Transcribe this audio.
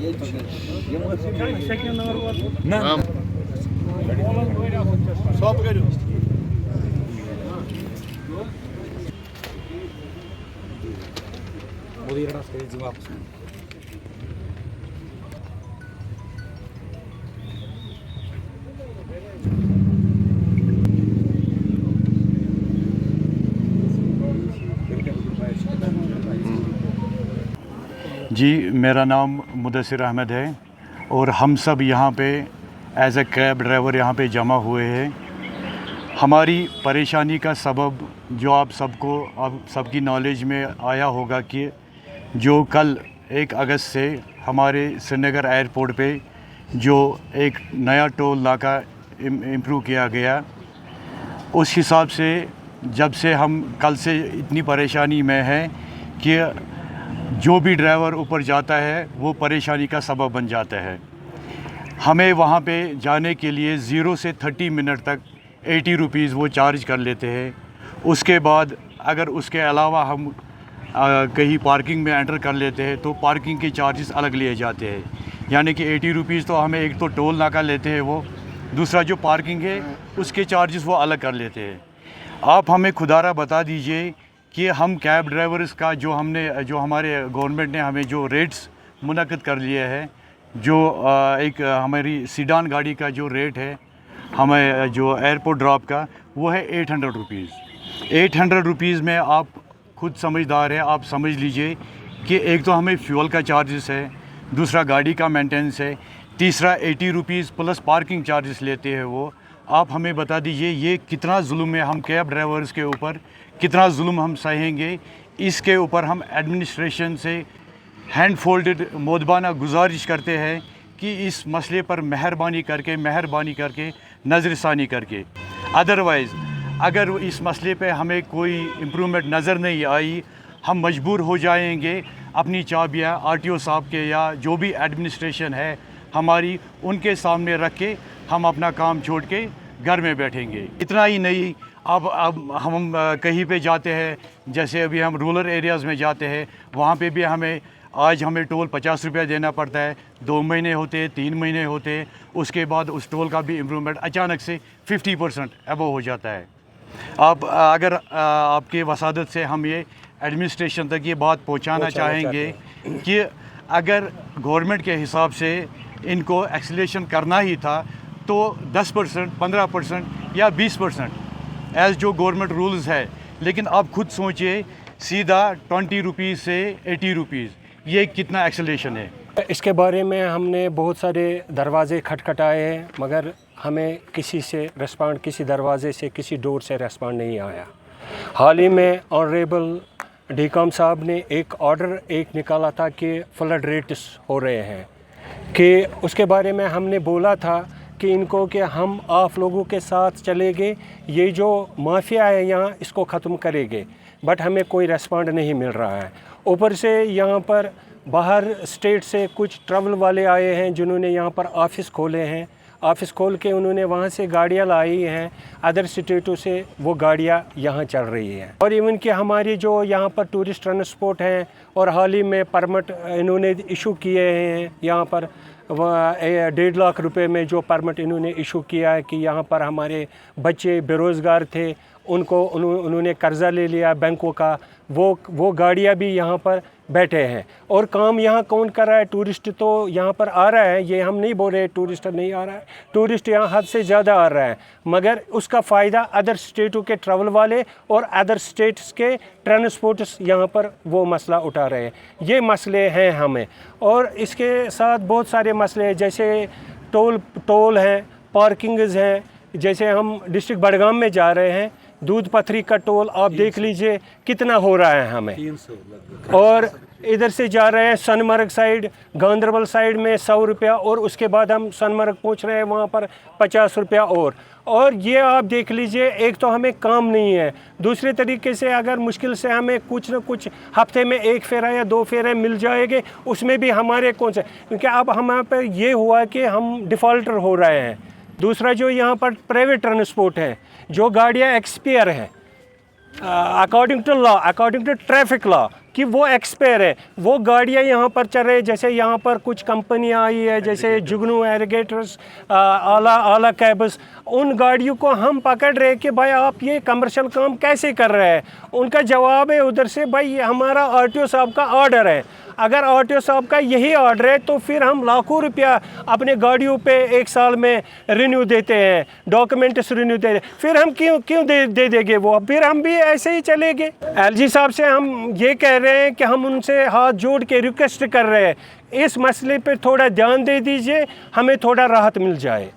Na. जी, मेरा नाम मुदस्सिर अहमद है और हम सब यहाँ पे एज अ कैब ड्राइवर यहाँ पे जमा हुए हैं। हमारी परेशानी का सबब जो आप सबकी नॉलेज में आया होगा कि जो कल 1 अगस्त से हमारे श्रीनगर एयरपोर्ट पे जो एक नया टोल नाका इम्प्रूव किया गया, उस हिसाब से जब से हम कल से इतनी परेशानी में हैं कि जो भी ड्राइवर ऊपर जाता है वो परेशानी का सबब बन जाता है। हमें वहाँ पे जाने के लिए 0 से 30 मिनट तक 80 रुपीज़ वो चार्ज कर लेते हैं। उसके बाद अगर उसके अलावा हम कहीं पार्किंग में एंटर कर लेते हैं तो पार्किंग के चार्जेस अलग लिए जाते हैं। यानी कि 80 रुपीज़ तो हमें एक तो टोल नाका लेते हैं वो, दूसरा जो पार्किंग है उसके चार्जेस वो अलग कर लेते हैं। आप हमें खुदारा बता दीजिए कि हम कैब ड्राइवर्स का जो हमारे गवर्नमेंट ने हमें जो रेट्स मुनक़्क़िद कर लिए हैं, जो एक हमारी सीडान गाड़ी का जो रेट है हमें जो एयरपोर्ट ड्रॉप का, वो है 800 रुपीज़। 800 रुपीज़ में आप खुद समझदार हैं, आप समझ लीजिए कि एक तो हमें फ्यूल का चार्जेस है, दूसरा गाड़ी का मेंटेनेंस है, तीसरा 80 रुपीज़ प्लस पार्किंग चार्जेस लेते हैं वो। आप हमें बता दीजिए ये कितना जुल्म है हम कैब ड्राइवर्स के ऊपर, कितना जुल्म हम सहेंगे। इसके ऊपर हम एडमिनिस्ट्रेशन से हैंड फोल्डेड मोदबाना गुजारिश करते हैं कि इस मसले पर मेहरबानी करके नज़रसानी करके, अदरवाइज़ अगर इस मसले पे हमें कोई इम्प्रूवमेंट नज़र नहीं आई, हम मजबूर हो जाएंगे अपनी चाबियाँ आरटीओ साहब के या जो भी एडमिनिस्ट्रेशन है हमारी, उनके सामने रख के हम अपना काम छोड़ के घर में बैठेंगे। इतना ही नहीं, अब हम कहीं पे जाते हैं, जैसे अभी हम रूरल एरियाज़ में जाते हैं, वहाँ पे भी हमें टोल 50 रुपया देना पड़ता है। 2 महीने होते, 3 महीने होते, उसके बाद उस टोल का भी इम्प्रूवमेंट अचानक से 50% अबव हो जाता है। अगर आपके वसादत से हम ये एडमिनिस्ट्रेशन तक ये बात पहुँचाना चाहेंगे कि अगर गवर्नमेंट के हिसाब से इनको एक्सेलेरेशन करना ही था तो 10%, 15% या 20% एज़ जो गवर्नमेंट रूल्स है, लेकिन आप खुद सोचिए सीधा 20 रुपीज़ से 80 रुपीज़, ये कितना एक्सेलेरेशन है। इसके बारे में हमने बहुत सारे दरवाज़े खटखटाए हैं, मगर हमें किसी दरवाज़े से, किसी डोर से रिस्पांड नहीं आया। हाल ही में ऑनरेबल डीकॉम साहब ने एक ऑर्डर निकाला था कि फ्लड रेट्स हो रहे हैं, कि उसके बारे में हमने बोला था कि इनको कि हम आप लोगों के साथ चले गए, ये जो माफिया है यहाँ इसको ख़त्म करेंगे, बट हमें कोई रेस्पॉन्ड नहीं मिल रहा है। ऊपर से यहाँ पर बाहर स्टेट से कुछ ट्रैवल वाले आए हैं जिन्होंने यहाँ पर ऑफ़िस खोले हैं। ऑफ़िस खोल के उन्होंने वहाँ से गाड़ियाँ लाई हैं, अदर स्टेटों से वो गाड़ियाँ यहाँ चल रही हैं। और इवन कि हमारी जो यहाँ पर टूरिस्ट ट्रांसपोर्ट हैं और हाल ही में परमिट इन्होंने इशू किए हैं, यहाँ पर 1.5 लाख रुपए में जो परमिट इन्होंने इशू किया है कि यहाँ पर हमारे बच्चे बेरोज़गार थे, उन्होंने कर्ज़ा ले लिया बैंकों का, वो गाड़ियाँ भी यहाँ पर बैठे हैं। और काम यहाँ कौन कर रहा है? टूरिस्ट तो यहाँ पर आ रहा है, ये हम नहीं बोल रहे टूरिस्ट नहीं आ रहा है, टूरिस्ट यहाँ हद से ज़्यादा आ रहा है, मगर उसका फ़ायदा अदर स्टेटों के ट्रैवल वाले और अदर स्टेट्स के ट्रांसपोर्ट्स यहाँ पर वो मसला उठा रहे हैं। ये मसले हैं हमें, और इसके साथ बहुत सारे मसले हैं, जैसे टोल हैं, पार्किंग्स हैं। जैसे हम डिस्ट्रिक्ट बडगाम में जा रहे हैं, दूध पथरी का टोल आप देख लीजिए कितना हो रहा है हमें, 300 और इधर से जा रहे हैं सोनमर्ग साइड, गांदरबल साइड में 100 रुपया, और उसके बाद हम सोनमर्ग पहुंच रहे हैं वहां पर 50 रुपया। और ये आप देख लीजिए, एक तो हमें काम नहीं है, दूसरे तरीके से अगर मुश्किल से हमें कुछ न कुछ हफ्ते में 1 फेरा या 2 फेरे मिल जाएंगे, उसमें भी हमारे कौन से, क्योंकि अब हमारे पर ये हुआ कि हम डिफ़ॉल्टर हो रहे हैं। दूसरा जो यहाँ पर प्राइवेट ट्रांसपोर्ट है, जो गाड़ियाँ एक्सपायर हैं according to law, according to traffic law, कि वो एक्सपायर है। वो गाड़ियाँ यहाँ पर चल रही है, जैसे यहाँ पर कुछ कंपनियाँ आई है जैसे जुगनू एरीगेटर्स, आला कैब्स, उन गाड़ियों को हम पकड़ रहे कि भाई आप ये कमर्शियल काम कैसे कर रहे हैं। उनका जवाब है उधर से, भाई ये हमारा आरटीओ साहब का ऑर्डर है। अगर आरटीओ साहब का यही ऑर्डर है तो फिर हम लाखों रुपया अपने गाड़ियों पे 1 साल में रिन्यू देते हैं, डॉक्यूमेंट्स रिन्यू देते हैं, फिर हम क्यों दे देंगे वो, फिर हम भी ऐसे ही चलेंगे। एलजी साहब से हम ये कह रहे हैं कि हम उनसे हाथ जोड़ के रिक्वेस्ट कर रहे हैं, इस मसले पर थोड़ा ध्यान दे दीजिए, हमें थोड़ा राहत मिल जाए।